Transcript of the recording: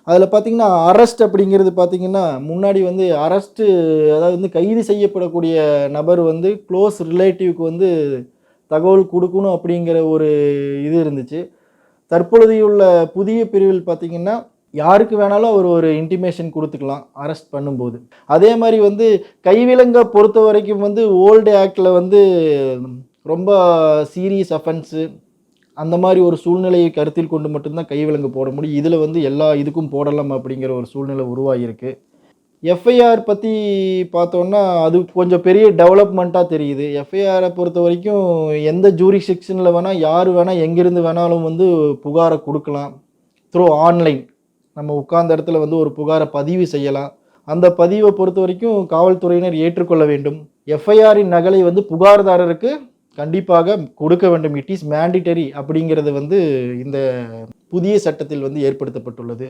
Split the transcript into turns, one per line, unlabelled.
அதில் பார்த்தீங்கன்னா, அரெஸ்ட் அப்படிங்கிறது பார்த்தீங்கன்னா, முன்னாடி வந்து அரெஸ்ட்டு அதாவது வந்து கைது செய்யப்படக்கூடிய நபர் வந்து க்ளோஸ் ரிலேட்டிவ்க்கு வந்து தகவல் குடுக்கணும் அப்படிங்கிற ஒரு இது இருந்துச்சு. தற்பொழுதையுள்ள புதிய பிரிவில் பார்த்தீங்கன்னா, யாருக்கு வேணாலும் அவர் ஒரு இன்டிமேஷன் குடுத்துக்கலாம், அரெஸ்ட் பண்ணும்போது. அதே மாரி வந்து கைவிலங்க பொறுத்தவரைக்கும் வந்து ஓல்டு ஆக்ட்ல வந்து ரொம்ப சீரியஸ் அஃபென்ஸு அந்த மாரி ஒரு சூழ்நிலையை கருத்தில் கொண்டு மட்டும் தான் கைவிலங்கு போட முடியும். இதுல வந்து எல்லா இதுக்கும் போடலாம் அப்படிங்கிற ஒரு சூழ்நிலை உருவாகியிருக்கு. எஃப்ஐஆர் பத்தி பார்த்தோம்னா, அது கொஞ்சம் பெரிய டெவலப்மெண்ட்டா தெரியுது. எஃப்ஐஆர பொறுத்தவரைக்கும் எந்த ஜூரிஸ்டிக்ஷன்ல வேணா, யாரு வேணா, எங்கிருந்து வேணாலும் வந்து புகார குடுக்கலாம். Through online. நம்ம உட்கார்ந்த இடத்துல வந்து ஒரு புகார பதிவு செய்யலாம். அந்த பதிவ பொறுத்தவரைக்கும் காவல்துறையினர் ஏற்றுக்கொள்ள வேண்டும். எஃப்ஐஆரின் நகலை வந்து புகார்தாரருக்கு கண்டிப்பாக கொடுக்க வேண்டும். இட் இஸ் மேண்டிட்டரி அப்படிங்கிறது வந்து இந்த புதிய சட்டத்தில் வந்து ஏற்படுத்தப்பட்டுள்ளது.